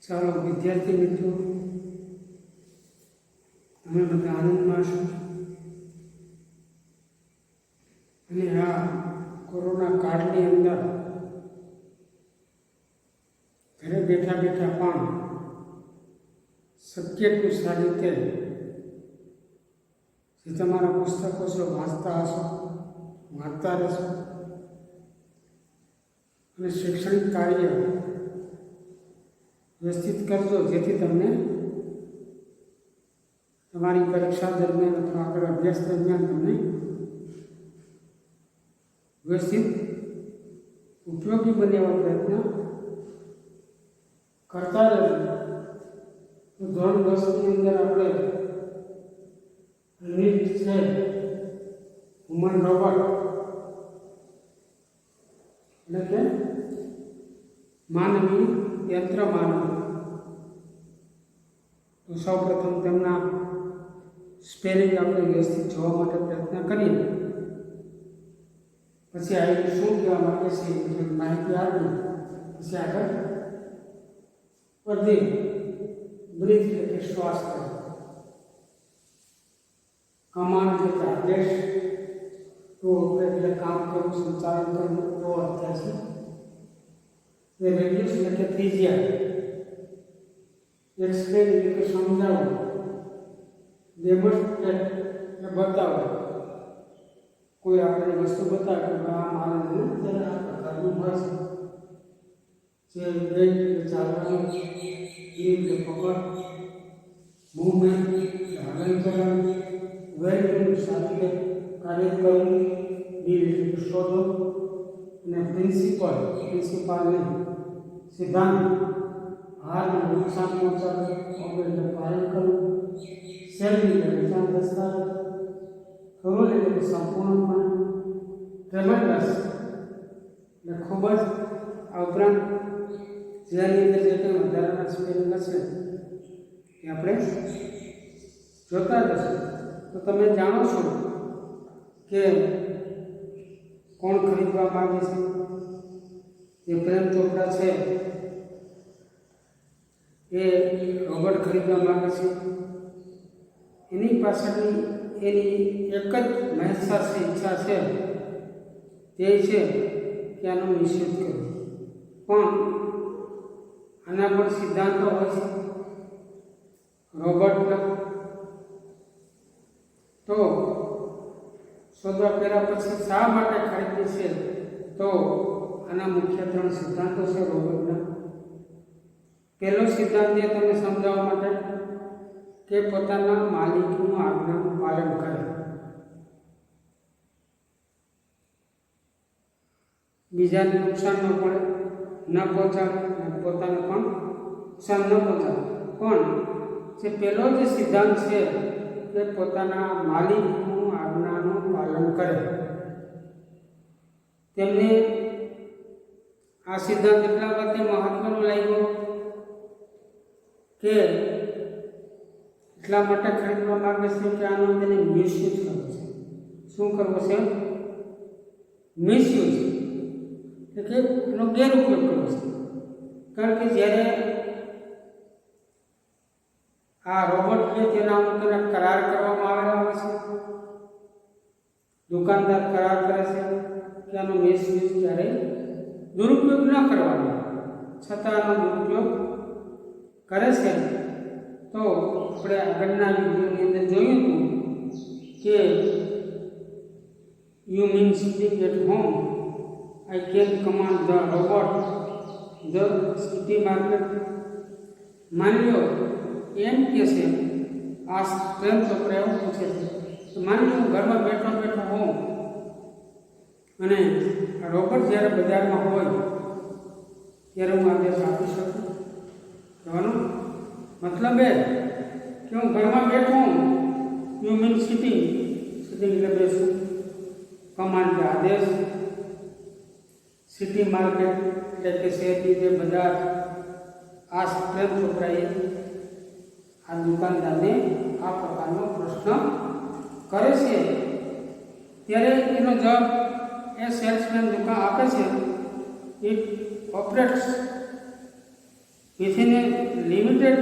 ચાલો વિદ્યાર્થી મિત્રો, અમે બધા આનંદમાં છું અને આ કોરોના કાળની અંદર ઘરે બેઠા બેઠા પણ શક્ય એટલું સારી રીતે જે તમારા પુસ્તકો છે વાંચતા હશો, વાંચતા રહેશો અને શૈક્ષણિક કાર્ય વ્યવસ્થિત કરજો, જેથી તમને તમારી પરીક્ષા દરમિયાન અથવા આગળ અભ્યાસ દરમિયાન તમને વ્યવસ્થિત ઉપયોગી બને એવા પ્રયત્ન કરતા રહેજો. તો ધોરણ 10ની અંદર આપણે રીત છે હ્યુમન રોબોટ એટલે કે માનવી યંત્ર માનવ. તો સૌ પ્રથમ તેમના સ્પેલિંગ આપણે વ્યવસ્થિત જોવા માટે પ્રયત્ન કરીએ, પછી આ શું કહેવા માંગે છે એ માહિતી આપી, પછી આગળ વધીએ. બ્રીથ એટલે કે શ્વાસ કરો, કમાન્ડ એટલે આદેશ, તો એટલે કામ કરવું, સંચાલન કરવું, તો અર્થ છે. રેડિયસ એટલે કે ત્રિજ્યા, એક્સપ્લેન એટલે કે સમજાવવું, ડેમોન્સ્ટ્રેટ એટલે બતાવવું. કોઈ આપણે વસ્તુ બતાવે કે આ માનવ ત્યારે આ પ્રકારનું હોય છે. જે વેટ એટલે ચાલવાનું, એટલે પકડ, મૂવમેન્ટ હલન ચલન, વેલ્યુનું સારી રીતે કાર્ય કરવું, ડીલ એટલે શોધો, અને પ્રિન્સિપલ નહીં સિદ્ધાંત, હારને નુકસાન પહોંચાડવું, એટલે પાલન કરવું, સેલિંગ એટલે વેચાણ દસ્તાવેજ, ખરોલ એટલે સંપૂર્ણપણે, ટ્રેમેન્ડસ એટલે ખૂબ જ. આ ઉપરાંત જેની અંદર જે કંઈ વધારાના સ્પેલિંગ હશે એ આપણે જોતા જશું. તો તમે જાણો છો કે કોણ ખરીદવા માંગે છે? જે પ્રેમ ચોપડા છે એ રોબોટ ખરીદવા માંગે છે. એની પાછળની એની એક જ મહેસાસી ઈચ્છા છે, તે છે કે આનો નિષેધ કરવો. પણ આના પર સિદ્ધાંતો હોય છે. રોબોટ તો શોધવા કર્યા પછી શા માટે ખરીદે છે? તો આના મુખ્ય 3 સિદ્ધાંતો છે રોબોટના. પહેલો સિદ્ધાંત એ તમને સમજાવવા માટે કે પોતાના માલિકનું આજ્ઞાનું પાલન કરે. બીજાને નુકસાન ન પડે, ન પહોંચાડે, અને પોતાને પણ નુકસાન ન પહોંચાડે. પણ જે પહેલો જે સિદ્ધાંત છે કે પોતાના માલિકનું આજ્ઞાનું પાલન કરે, તેમને આ સિદ્ધાંત એટલા માટે મહત્વનો લાગ્યો કે એટલા માટે ખરીદવા માંગે છે કે આનો તેને મિસયુઝ કરવો છે. શું કરવો છે? મિસયુઝ એટલે કે એનો ગેરઉપયોગ કરવો છે. કારણ કે જ્યારે આ રોબોટ છે તેના તેના કરાર કરવામાં આવેલા હોય છે, દુકાનદાર કરાર કરે છે કે આનો મિસયુઝ ક્યારેય દુરુપયોગ ન કરવાનો, છતાં આનો દુરુપયોગ કરે છે. તો આપણે આગળના વિડીયોની અંદર જોયું હતું કે you mean sitting at home, I can command the robot the city market. માની લો એમ કે છે આ પ્રેમ ચોપડા એવું પૂછે છે, માની લો ઘરમાં બેઠો બેઠો હોઉં અને આ રોબોટ જ્યારે બજારમાં હોય ત્યારે હું આદેશ આપી શકું. કહેવાનો મતલબ એ કે હું ઘરમાં બેઠો હું, યુ મીન સિટિંગ એટલે બેસું, કમાન્ડ આદેશ, સિટી માર્કેટ એટલે કે શહેરની જે બજાર, આ પ્રેમ ચોપડાએ આ દુકાનદારને આ પ્રકારનો પ્રશ્ન કરે છે. ત્યારે એનો જવાબ એ સેલ્સમેન દુકાન આપે છે, it operates within a limited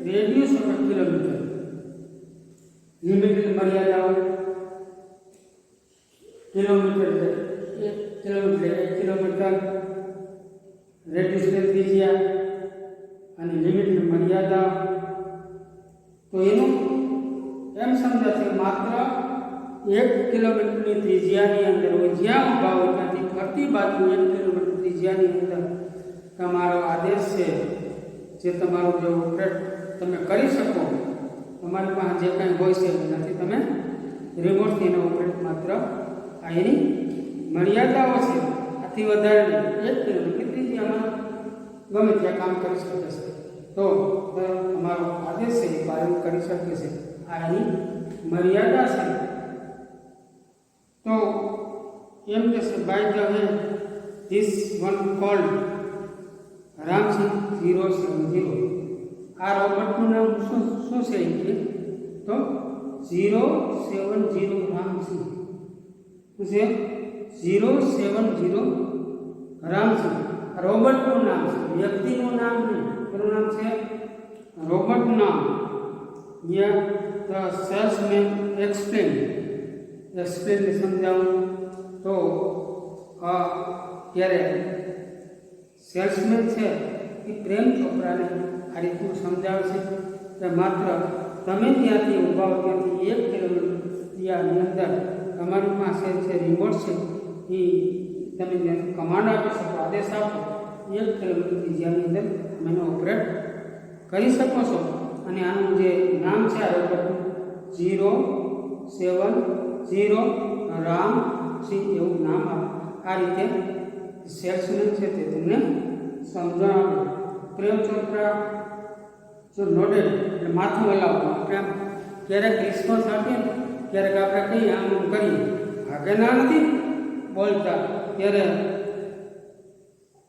radius of a kilometer. Limited મર્યાદાઓ કિલોમીટર રેડિયસ ત્રિજ્યા અને લિમિટ મર્યાદા. તો એનું એમ સમજાશે માત્ર 1 કિલોમીટરની ત્રિજ્યાની અંદર હોય, જ્યાં ઊભા હોય ત્યાંથી ફરતી બાજુ 1 કિલોમીટર ત્રિજ્યાની અંદર તમારો આદેશ છે જે તમારો જે ઓપરેટ તમે કરી શકો, તમારી પાસે જે કાંઈ હોય છે એનાથી તમે રિમોટથી એનો ઓપરેટ માત્ર આ એની મર્યાદાઓ છે. આથી વધારે 1 કિલોમીટર ત્રિજ્યામાં ગમે ત્યાં કામ કરી શકે છે. તો તમારો આદેશ છે એ પાલન કરી શકે છે. આ એની મર્યાદા છે. તો એમ કહેશે by the way this one called Ramsingh 070. આ રોબોટનું નામ શું છે કે તો 070 રામસિંહ. શું છે? 070 રામસિંહ. રોબોટનું નામ છે, વ્યક્તિનું નામ નહીં. એનું નામ છે રોબોટ નામ. યે ધ સેલ્સમેન એક્સપ્લેન સમજાવું તો ત્યારે સેલ્સમેન છે એ પ્રેમ ચોપરાને આ રીતનું સમજાવે છે કે માત્ર તમે ત્યાંથી ઊભા હો ત્યાંથી 1 કિલોમીટરની અંદર તમારી પાસે જે રિમોટ છે એ તમે ત્યાંથી કમાન્ડ આપી શકો, આદેશ આપો, 1 કિલોમીટરની જ્યાંની અંદર તમે એનો ઓપરેટ કરી શકો છો. અને આનું જે નામ છે આ રોબોટનું 070 રામસિંહ એવું નામ આ રીતે સેલ્સમેન છે તે તમને સમજાવે. પ્રેમ ચોપરા જો નોડેડ એટલે માથું હલાવવું. આપણે આમ ક્યારેક રિસ્પોન્સ આપીએ ને ક્યારેક આપણે કહીએ આમ કરીએ, ભાગે ના નથી બોલતા, ત્યારે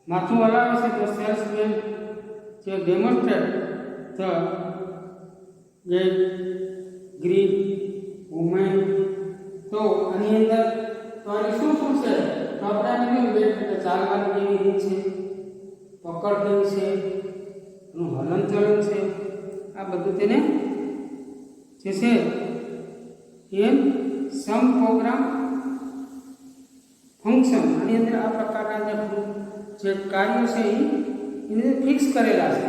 માથું હલાવે છે. તો સેલ્સમેન જે ડેમોન્સ્ટ્રેટ ધ ગ્રીન વુમેન. તો આની અંદર તો આની શું છે? તો આપણે વેટ એટલે ચાલવાની કેવી રીત છે, પકડ કેવી છે, એનું હલનચલન છે, આ બધું તેને જે છે એ સમ પ્રોગ્રામ ફંક્શન આની અંદર આ પ્રકારના જે કાર્યો છે એને ફિક્સ કરેલા છે.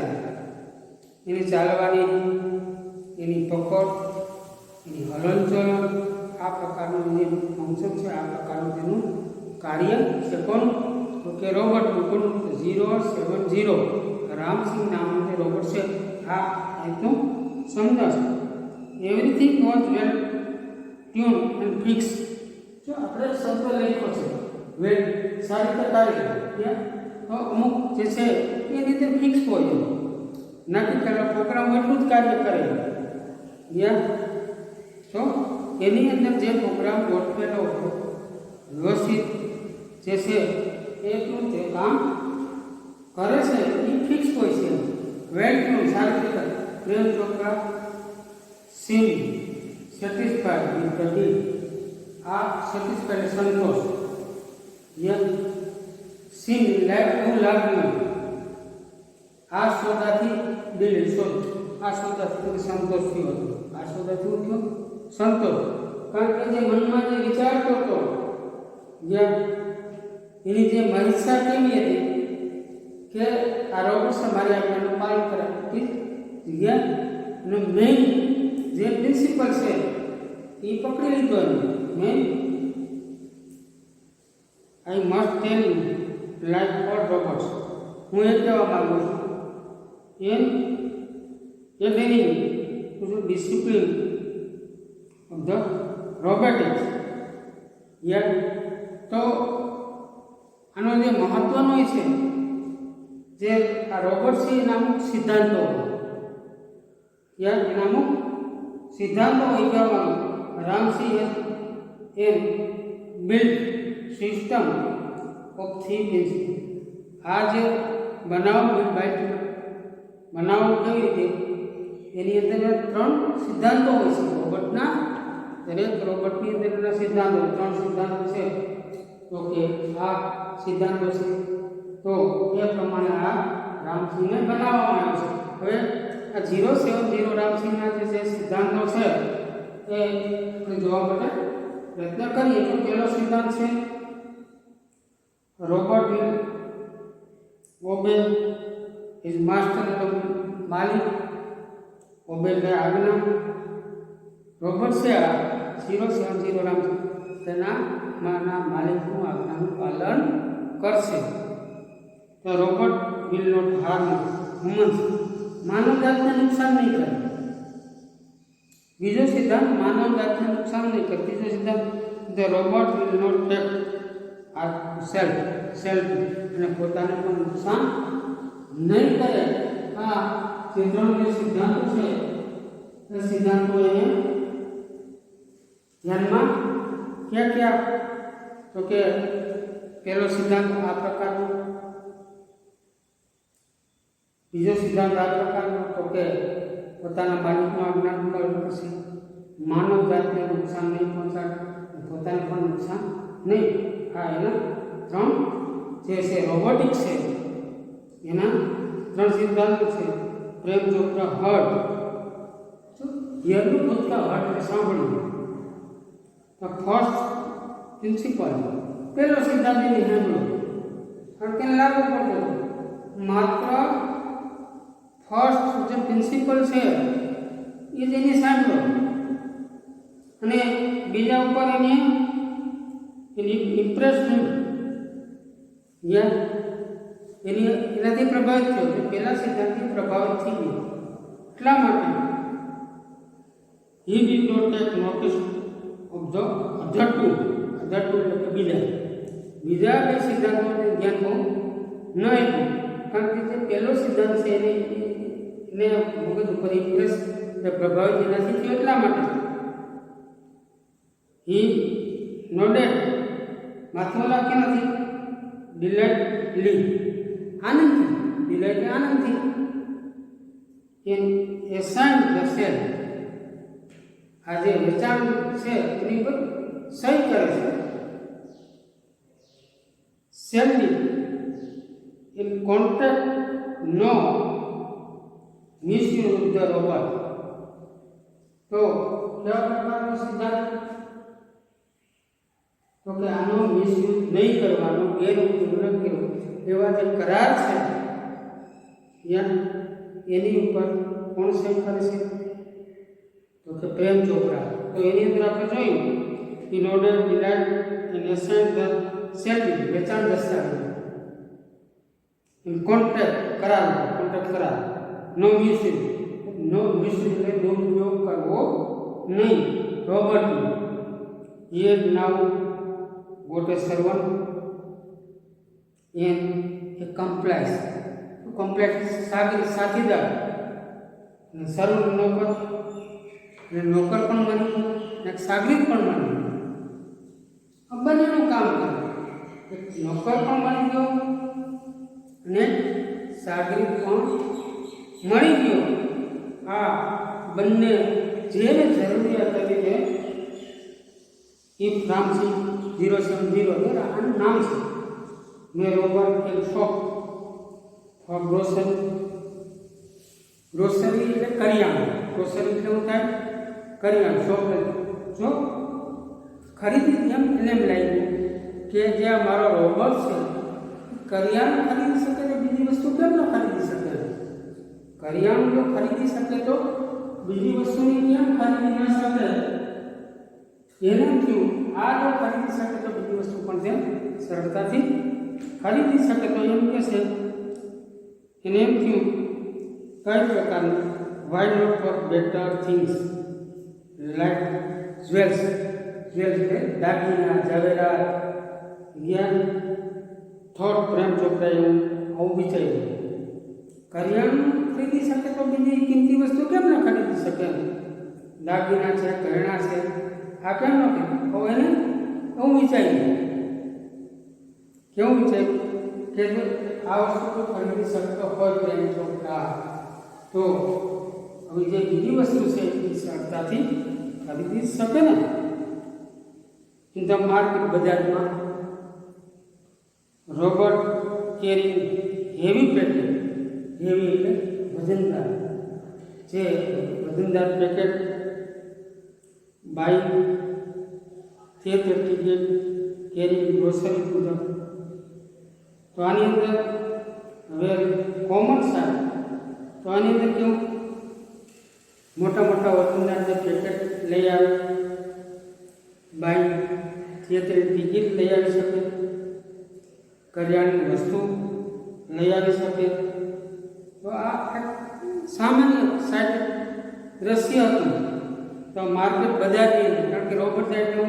એની ચાલવાની, એની પકડ, એની હલનચલન, આ પ્રકારનું જે ફંક્શન છે, આ પ્રકારનું તેનું કાર્ય છે. કોણ? તો કે રોબોટ. 070 રામસિંહ નામનું જે રોબોટ છે આ રીતનું સમજાશે. Everything was well tune and fix. જો આપણે શબ્દ લખ્યો છે વેલ સારી રીતે કાર્ય તો અમુક જે છે એ રીતે ફિક્સ હોય, નક્કી કરેલા પ્રોગ્રામ એટલું જ કાર્ય કરે. તો એની અંદર જે પ્રોગ્રામ ગોઠવેલો વ્યવસ્થિત જે છે એટલું તે કામ કરે છે એ ફિક્સ હોય છે. વેલ ટ્યુન સારી રીતે. પ્રેમ ચોપરા સીમ સેટિસ્ફાઈડ વિથ ધ ડીડ. આ સેટિસ્ફાઈડ સંતોષ. સીમ લાઈક એવું લાગ્યું આ સોદાથી દિલ શોધ. આ સોદાથી સંતોષ થયો હતો. આ સોદાથી શું થયો? સંતોષ. કારણ કે જે મનમાં જે વિચારતો હતો, એની જે મનસા કેવી હતી કે આ રોબોટ છે મારી આજ્ઞાનું પાલન કરે. અને મેઇન જે પ્રિન્સિપલ છે એ પકડી લીધો. Main I must tell you like all robots. હું એ કહેવા માંગુ છું એ meaning to the discipline of the robotics. તો આનો જે મહત્વનો છે જે આ રોબોટ છે એના અમુક સિદ્ધાંતો, એના અમુક સિદ્ધાંતો હોય કહેવાનું. Ramsingh an build system of thinking. આ જે બનાવવું બનાવવું કેવી રીતે એની અંદર 3 સિદ્ધાંતો હોય છે. રોબોટના દરેક રોબોટની અંદરના સિદ્ધાંતો 3 સિદ્ધાંતો છે. તો કે આ સિદ્ધાંતો છે તો એ પ્રમાણે આ રામસિંહને બનાવવામાં આવ્યો છે. હવે આ 070 રામસિંહના જે સિદ્ધાંતો છે એ આપણે જોવા માટે પ્રયત્ન કરીએ. તો પહેલો સિદ્ધાંત છે robot will obey his master, એટલે માલિક, ઓબે એટલે આજ્ઞા. રોબર્ટ છે આ 070 રામસિંહ તેના માલિકનું આજ્ઞાનું પાલન કરશે. તો robot will not harm humans, માનવ જાતને નુકસાન નહીં કરે. બીજો સિદ્ધાંત માનવ જાતને નુકસાન નહીં કરે. ત્રીજો સિદ્ધાંત the robot will not take our self અને પોતાને પણ નુકસાન નહીં કરે. આ જે ત્રણ જે સિદ્ધાંતો છે એ સિદ્ધાંતો એને ધ્યાનમાં ક્યાં તો કે પહેલો સિદ્ધાંત આ પ્રકારનો, બીજો સિદ્ધાંત આ પ્રકારનો તો કે પોતાના માલિકનું આજ્ઞાનું પાલન કરશે, માનવ જાતને નુકસાન નહીં પહોંચાડે, પોતાને પણ નુકસાન નહીં. આ એના ત્રણ જે છે રોબોટિક્સ છે એના ત્રણ સિદ્ધાંતો છે. પ્રેમ ચોપરા હર્ટ, યરનું ભૂતકાળ હર્ટ સાંભળ્યું. તો ફર્સ્ટ પ્રિન્સિપલ, પહેલો સિદ્ધાંત એની સાંભળો કારણ કે લાગુ પડતો માત્ર ફર્સ્ટ જે પ્રિન્સિપલ છે એ જ એની સાંભળો અને બીજા ઉપર એની ઇમ્પ્રેસ એનાથી પ્રભાવિત થયો. પહેલા સિદ્ધાંતથી પ્રભાવિત થઈ ગયો. એટલા માટે he did not take notice of the other two એટલે બીજા બે સિદ્ધાંતોને ધ્યાન બહુ ન આપ્યું. કારણ કે જે પહેલો સિદ્ધાંત છે એને મગજ ઉપર ઇમ્પ્રેસ પ્રભાવિત એનાથી થયો. એટલા માટે હી નોડેડ માથું લાગે નથી, ડિલાઇટલી આનંદથી, ડિલાઇટલી આનંદથી એસાઇન ધ સેલ, આ જે વેચાણ છે એની પર સહી કરે છે. સેલની in contract no misuse of the robot. તો કેવા પ્રકારનો સિદ્ધાંત તો કે આનો મિસયુઝ નહીં કરવાનો, ગેરઉપયોગ ન કરવો. એવા જે કરાર છે એની ઉપર કોણ સહી કરે છે તો કે પ્રેમ ચોપરા. તો એની અંદર આપણે જોયું in order delight and assign the salary વેચાણ દસ્તાવેજ, ઇન કોન્ટ્રાક્ટ કરાર નો મિસયુઝ એટલે દુરુપયોગ કરવો નહીં. રોબર્ટ એ now got a servant and a complex સાથીદાર અને સર્વન્ટ નોકર, અને નોકર પણ બની એક સાગરીત પણ બની. આ બંનેનું કામ કરે. એક નોકર પણ બની ગયો અને સાગરીત પણ મળી ગયો. આ બંને જેને જરૂરિયાત હતી કે ઇફ રામસિંહ 070 આનું નામ છે. મેં રોબર્ટ કે શોપ ફોર ગ્રોસરી એટલે કરિયાણું. ગ્રોસરી એટલે શું થાય? કરિયાણું. શોપ જો ખરીદી એમ લાગ્યું કે જે મારો રોબોટ છે કરિયાણું ખરીદી શકે તો બીજી વસ્તુ કેમ ન ખરીદી શકે? કરિયાણું જો ખરીદી શકે તો બીજી વસ્તુની કેમ ખરીદી ન શકે? એનું થયું આ જો ખરીદી શકે તો બીજી વસ્તુ પણ તેમ સરળતાથી ખરીદી શકે. તો એમ કે છે એને એમ થયું કઈ પ્રકારનું why not for better things like jewels એટલે દાગીના, ઝવેરાત, જ્ઞાન, થોટ પ્રેમ ચોપરાએ આવું વિચાર્યું. કરિયાણું ખરીદી શકે તો બીજી કિંમતી વસ્તુ કેમ ન ખરીદી શકે? દાગીના છે, ઘરેણા છે, આ કેમ ન કે એને એવું વિચાર્યું. કેવું વિચાર્યું કે જો આ વસ્તુ ખરીદી શકતો હોય પ્રેમ ચોપરા તો હવે જે બીજી વસ્તુ છે એ સરળતાથી ખરીદી શકે ને. ઇન ધ માર્કેટ, બજારમાં robot carrying heavy packet heavy એટલે વજનદાર, જે વજનદાર packet, bike, theatre ticket, carry, grocery પૂરક. તો આની અંદર હવે કોમન સાઇઝ, તો આની અંદર કેવું મોટા મોટા વજનદાર જે પેકેટ લઈ આવે, બાઇક, થિયેટર ટિકિટ લઈ આવી શકે, કરિયાણાની વસ્તુ લઈ આવી શકે. તો આ સામાન્ય સાઇઝ દ્રશ્ય હતું. તો માર્કેટ બજારની અંદર, કારણ કે રોબોટ એટલે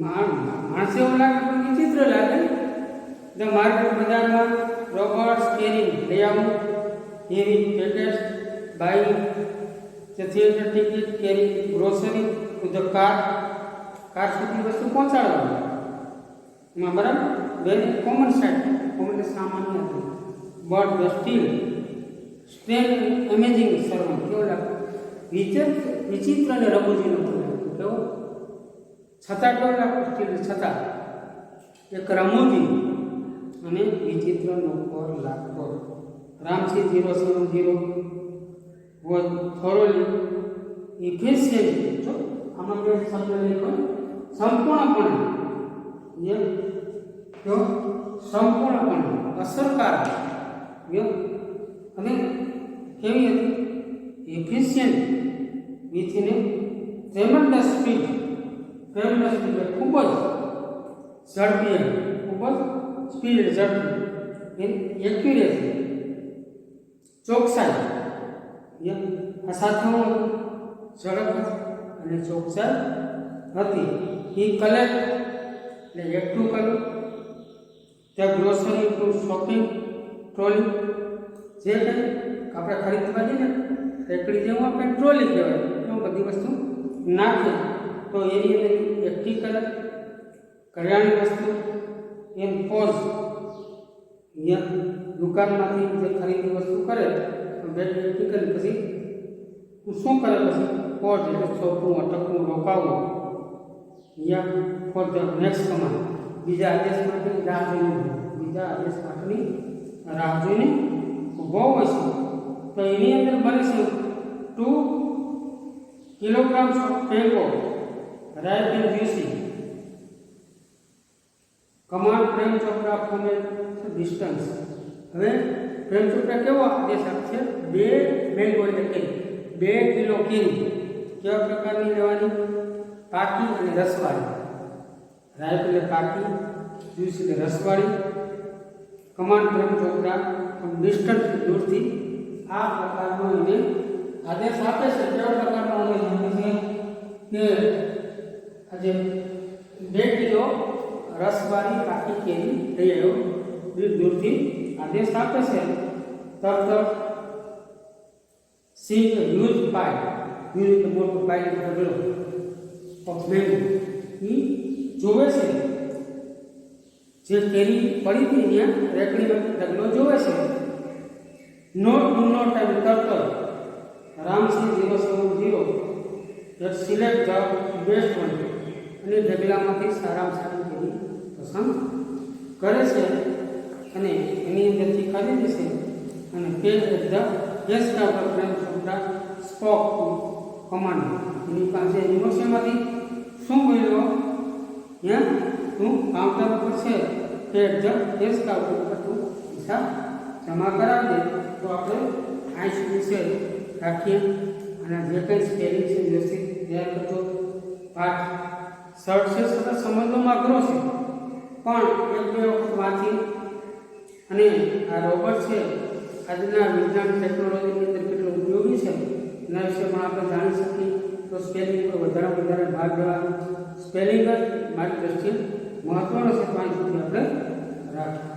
માણસે એવું લાગે પણ વિચિત્ર લાગે. તો માર્કેટ બજારમાં રોબોટ્સ કેરી લઈ આવું, heavy packets, bike, theatre ticket, carry, grocery, the car સુધી વસ્તુ પહોંચાડવાની. એમાં બરાબર બે કોમન સાઇડ, કોમન સામાન્ય હતું. But the still strange amazing servant, કેવો લાગે વિચિત્ર અને રમૂજી નહોતું લાગતું. કેવો છતાં કેવો લાગતો સ્ટીલ, છતાં એક રમૂજી અને વિચિત્ર નોકર લાગતો. Ramsi 070 was thoroughly efficient. જો આમાં બે શબ્દ લખો, સંપૂર્ણપણે, જો સંપૂર્ણપણે અસરકારક, અને કેવી હતી efficient, with in tremendous speed. Tremendous speed ખૂબ જ ઝડપી, ખૂબ જ સ્પીડ ઝડપી, એક્યુરેસી ચોકસાઈ. આ સાથે ઝડપ અને ચોકસાઈ હતી. એ કલેક્ટ એટલે એકઠું કર્યું, ત્યાં ગ્રોસરી ટુ શોપિંગ ટ્રોલી, જે કંઈ આપણે ખરીદવા જઈએ ને રેકડી જેવું આપણે ટ્રોલી કહેવાય, તો બધી વસ્તુ નાખે. તો એની અંદર એકઠી કરે, કરિયાણાની વસ્તુ એમ પોઝ, દુકાનમાંથી જે ખરીદી વસ્તુ કરે તો બે એકઠી કરી પછી શું કરે, પછી પોઝ એટલે છોકરું, અટકવું, રોકાવવું. ફોર ધ નેક્સ્ટ કમાન્ડ, બીજા આદેશ માટે રાહ જોઈને, બીજા આદેશ માટેની રાહ જોઈને ઊભો હોય છે. તો એની અંદર બને છે 2 kilograms of mango ripe and juicy. Command Prem Chopra from A distance. હવે પ્રેમ ચોપડા કેવો આદેશ આપશે, 2 મેંગો એટલે કે 2 કિલો કેરી કેવા પ્રકારની લેવાની, પાકી અને રસવાળી. રાઈપ એટલે પાકી, જ્યુસ એટલે રસવાળી. Command Prem Chopra from distance દૂરથી આ પ્રકારનો એને આદેશ આપે છે. કેવા પ્રકારનો આદેશ આપે છે કે આજે 2 કિલો રસવાળી પાકી કેરી લઈ આવ્યો, દૂરથી આદેશ આપે છે. તરત સી યુઝ પાય, યુઝ એટલે મોટું, પાય એટલે ઢગલો ઓફ મેંગો. એ જોવે છે જે કેરી પડી હતી ત્યાં રેકડીમાં ઢગલો જોવે છે. નોટ ડુ નોટ ટાઈમ, તરત Ramsi 070 that select the best one, અને ઢગલામાંથી સારામાં સારી કેરી પસંદ કરે છે અને એની અંદરથી ખરીદે છે. અને pay at the gas counter Prem Chopra spoke command, એની પાસે યુનિવર્સિટીમાંથી શું બોલ્યો, તું કાઉન્ટર ઉપર છે, pay at the gas counter ઉપર તું પૈસા જમા કરાવી દે. તો આપણે આ સુધી છે રાખીએ અને જે કંઈ સ્પેલિંગ છે વ્યવસ્થિત તૈયાર કરજો. પાઠ સરળ છે, સરળ સમજવામાં અઘરો છે, પણ એક બે વખત વાંચી અને આ રોબોટ છે આજના વિજ્ઞાન ટેકનોલોજીની અંદર કેટલો ઉપયોગી છે એના વિશે પણ આપણે જાણી શકીએ. તો સ્પેલિંગ પર વધારે ભાર દેવાનો, સ્પેલિંગ જ મારી દ્રષ્ટિએ મહત્વનો છે. તો અહીં સુધી આપણે રાખીએ.